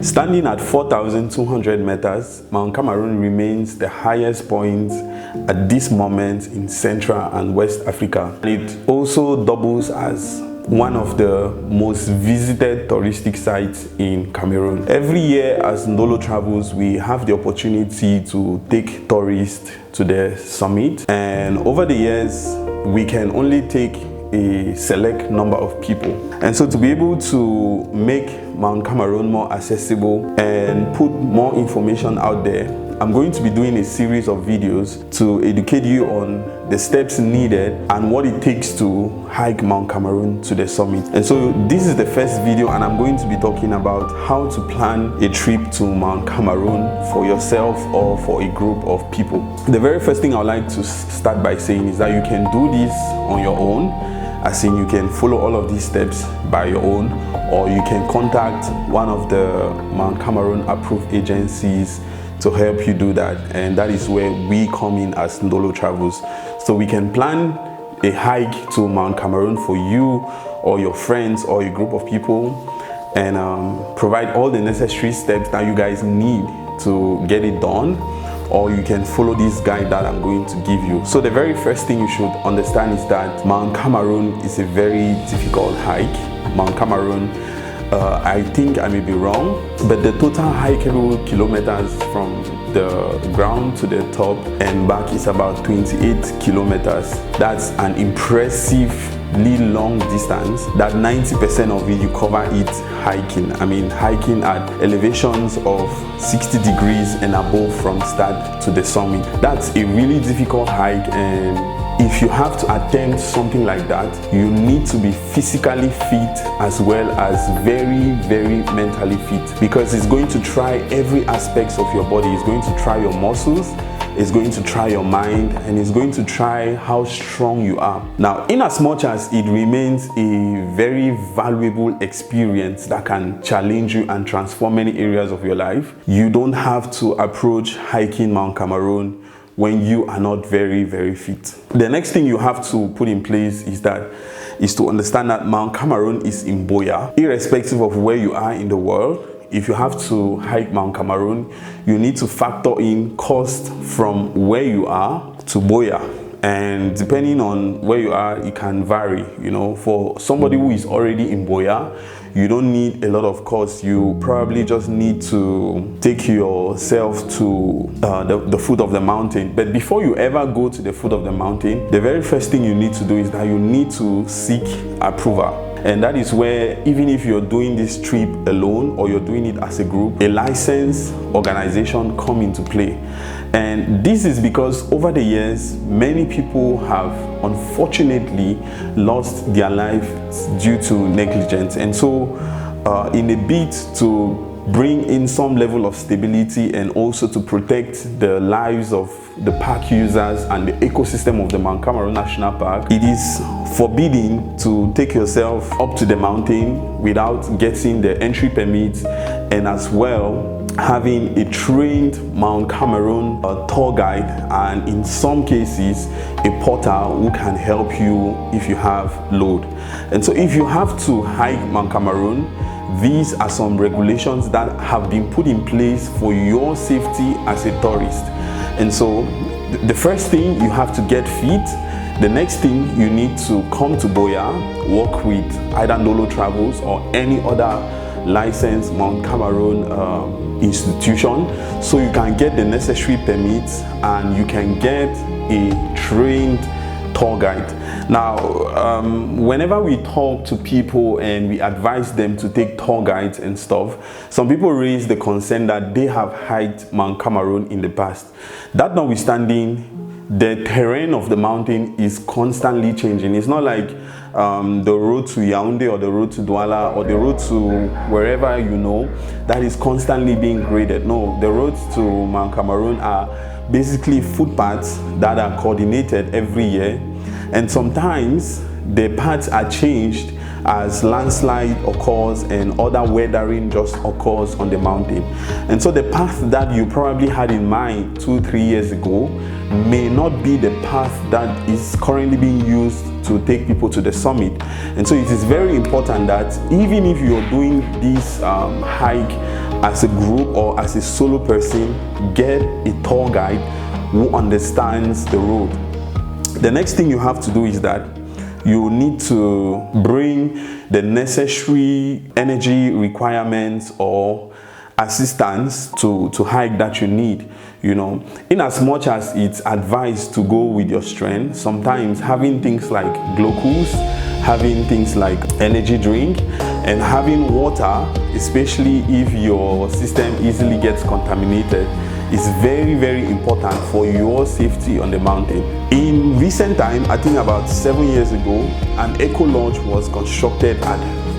Standing at 4,200 meters, Mount Cameroon remains the highest point at this moment in Central and West Africa. It also doubles as one of the most visited touristic sites in Cameroon. Every year as Ndolo travels, we have the opportunity to take tourists to the summit, and over the years we can only take a select number of people. And so to be able to make Mount Cameroon more accessible and put more information out there, I'm going to be doing a series of videos to educate you on the steps needed and what it takes to hike Mount Cameroon to the summit. And so this is the first video, and I'm going to be talking about how to plan a trip to Mount Cameroon for yourself or for a group of people. The very first thing I would like to start by saying is that you can do this on your own, as in you can follow all of these steps by your own, or you can contact one of the Mount Cameroon approved agencies to help you do that. And that is where we come in as Ndolo Travels. So we can plan a hike to Mount Cameroon for you or your friends or a group of people, and provide all the necessary steps that you guys need to get it done. Or you can follow this guide that I'm going to give you. So the very first thing you should understand is that Mount Cameroon is a very difficult hike. Mount Cameroon, I think I may be wrong, but the total hikeable kilometers from the ground to the top and back is about 28 kilometers. That's an impressively long distance that 90% of it you cover it hiking. I mean, hiking at elevations of 60 degrees and above from start to the summit. That's a really difficult hike, and if you have to attempt something like that, you need to be physically fit as well as very, very mentally fit, because it's going to try every aspect of your body. It's going to try your muscles, it's going to try your mind, and it's going to try how strong you are. Now, in as much as it remains a very valuable experience that can challenge you and transform many areas of your life, you don't have to approach hiking Mount Cameroon when you are not very, very fit. The next thing you have to put in place is to understand that Mount Cameroon is in Boya. Irrespective of where you are in the world, if you have to hike Mount Cameroon, you need to factor in cost from where you are to Boya. And depending on where you are, it can vary. You know, for somebody who is already in Boya, you don't need a lot of cost. You probably just need to take yourself to the foot of the mountain. But before you ever go to the foot of the mountain, the very first thing you need to do is that you need to seek approval. And that is where, even if you're doing this trip alone or you're doing it as a group, a licensed organization come into play. And this is because over the years, many people have unfortunately lost their lives due to negligence. And so in a bid to bring in some level of stability and also to protect the lives of the park users and the ecosystem of the Mount Cameroon National Park, it is forbidden to take yourself up to the mountain without getting the entry permit, and as well having a trained Mount Cameroon tour guide, and in some cases a porter who can help you if you have load. And so if you have to hike Mount Cameroon, these are some regulations that have been put in place for your safety as a tourist. And so the first thing, you have to get fit. The next thing, you need to come to Boya, work with either Ndolo Travels or any other licensed Mount Cameroon institution, so you can get the necessary permits and you can get a trained tour guide. Now, whenever we talk to people and we advise them to take tour guides and stuff, some people raise the concern that they have hiked Mount Cameroon in the past. That notwithstanding, the terrain of the mountain is constantly changing. It's not like the road to Yaoundé or the road to Douala or the road to wherever you know that is constantly being graded. No, the roads to Mount Cameroon are basically footpaths that are coordinated every year, and sometimes the paths are changed as landslide occurs and other weathering just occurs on the mountain. And so the path that you probably had in mind 2-3 years ago may not be the path that is currently being used to take people to the summit. And so it is very important that even if you're doing this hike as a group or as a solo person, get a tour guide who understands the road. The next thing you have to do is that you need to bring the necessary energy requirements or assistance to hike that you need. You know, in as much as it's advised to go with your strength, sometimes having things like glucose, having things like energy drink, and having water, especially if your system easily gets contaminated, is very, very important for your safety on the mountain. In recent time, I think about 7 years ago, an eco lodge was constructed at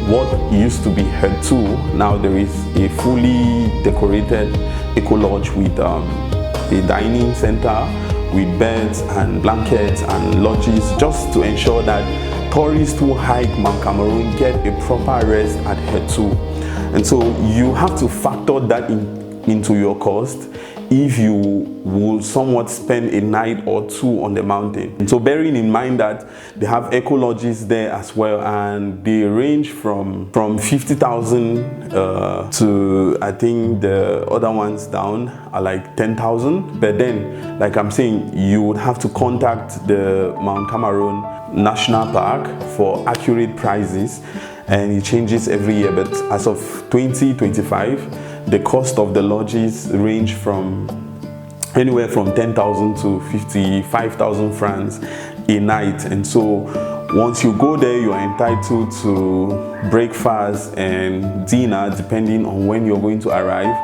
what used to be Head 2. Now there is a fully decorated eco lodge with a dining center with beds and blankets and lodges, just to ensure that tourists who hike Mount Cameroon get a proper rest at Head 2. And so you have to factor that into your cost if you will somewhat spend a night or two on the mountain. And so bearing in mind that they have eco lodges there as well, and they range from 50,000 to, I think the other ones down are like 10,000. But then, like I'm saying, you would have to contact the Mount Cameroon National Park for accurate prices, and it changes every year. But as of 2025, the cost of the lodges range from anywhere from 10,000 to 55,000 francs a night. And so once you go there, you are entitled to breakfast and dinner depending on when you're going to arrive,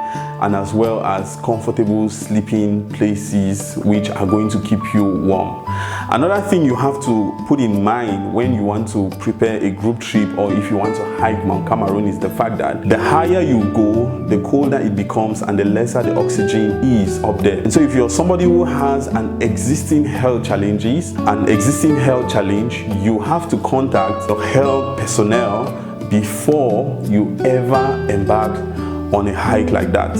and as well as comfortable sleeping places which are going to keep you warm. Another thing you have to put in mind when you want to prepare a group trip or if you want to hike Mount Cameroon is the fact that the higher you go, the colder it becomes and the lesser the oxygen is up there. And so if you're somebody who has an existing health challenge, you have to contact the health personnel before you ever embark on a hike like that.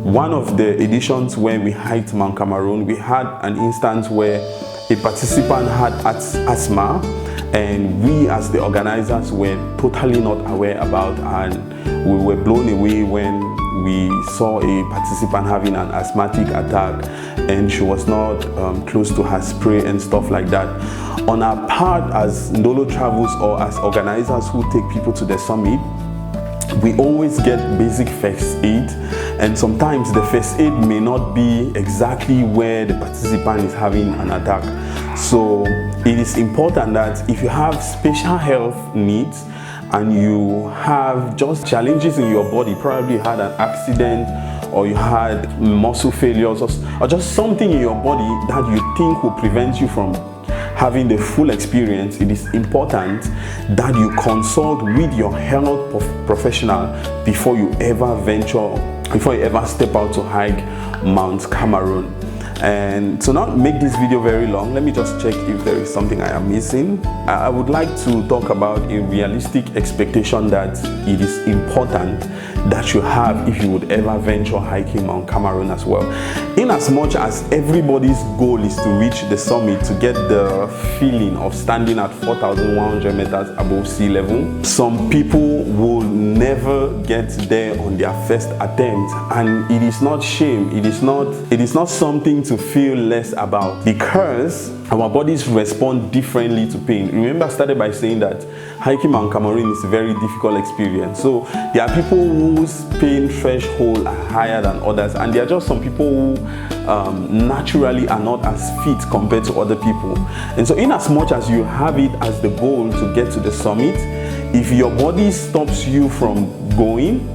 One of the editions where we hiked Mount Cameroon, we had an instance where a participant had asthma, and we as the organizers were totally not aware about, and we were blown away when we saw a participant having an asthmatic attack and she was not close to her spray and stuff like that. On our part as Ndolo Travels or as organizers who take people to the summit, we always get basic first aid, and sometimes the first aid may not be exactly where the participant is having an attack. So it is important that if you have special health needs and you have just challenges in your body, probably you had an accident or you had muscle failures or just something in your body that you think will prevent you from having the full experience, it is important that you consult with your health professional before you ever step out to hike Mount Cameroon. And to not make this video very long, let me just check if there is something I am missing. I would like to talk about a realistic expectation that it is important that you have if you would ever venture hiking Mount Cameroon as well. In as much as everybody's goal is to reach the summit to get the feeling of standing at 4,100 meters above sea level, some people will never get there on their first attempt, and it is not shame, it is not something to feel less about, because our bodies respond differently to pain. Remember, I started by saying that hiking Mount Cameroon is a very difficult experience. So there are people whose pain threshold are higher than others, and there are just some people who naturally are not as fit compared to other people. And so in as much as you have it as the goal to get to the summit, if your body stops you from going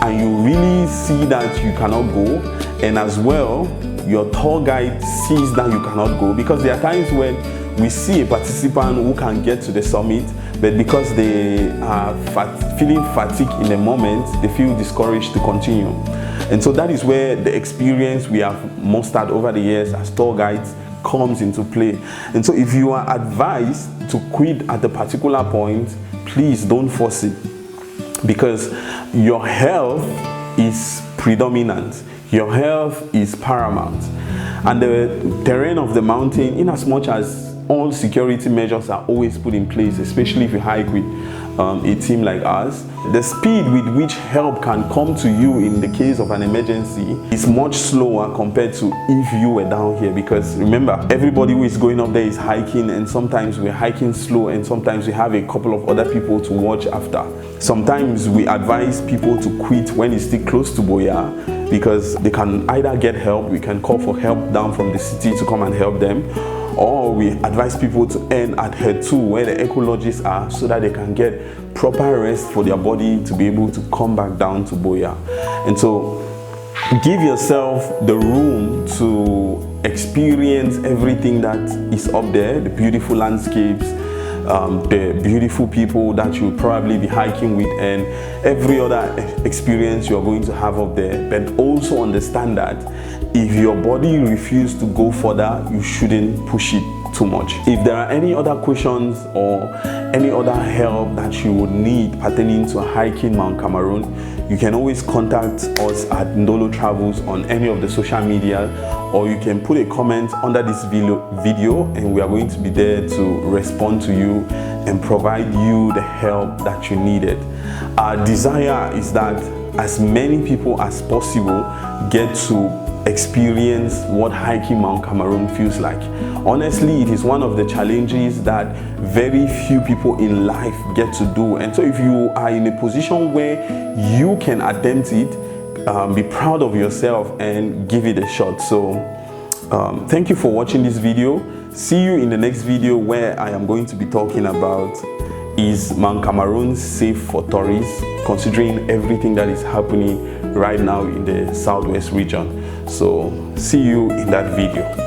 and you really see that you cannot go, and as well your tour guide sees that you cannot go, because there are times when we see a participant who can get to the summit, but because they are feeling fatigue in the moment, they feel discouraged to continue. And so that is where the experience we have mustered over the years as tour guides comes into play. And so if you are advised to quit at a particular point, please don't force it, because your health is predominant. Your health is paramount, and the terrain of the mountain, in as much as all security measures are always put in place, especially if you hike with a team like us. The speed with which help can come to you in the case of an emergency is much slower compared to if you were down here, because remember, everybody who is going up there is hiking, and sometimes we're hiking slow, and sometimes we have a couple of other people to watch after. Sometimes we advise people to quit when it's still close to Boya, because they can either get help, we can call for help down from the city to come and help them, or we advise people to end at Head 2 where the ecologists are, so that they can get proper rest for their body to be able to come back down to Boya. And so give yourself the room to experience everything that is up there, the beautiful landscapes, the beautiful people that you'll probably be hiking with, and every other experience you're going to have up there. But also understand that if your body refuses to go further, you shouldn't push it too much. If there are any other questions or any other help that you would need pertaining to hiking Mount Cameroon, you can always contact us at Ndolo Travels on any of the social media, or you can put a comment under this video and we are going to be there to respond to you and provide you the help that you needed. Our desire is that as many people as possible get to experience what hiking Mount Cameroon feels like. Honestly, it is one of the challenges that very few people in life get to do, and so if you are in a position where you can attempt it, be proud of yourself and give it a shot. So thank you for watching this video. See you in the next video, where I am going to be talking about, is Mount Cameroon safe for tourists, considering everything that is happening right now in the southwest region. So see you in that video.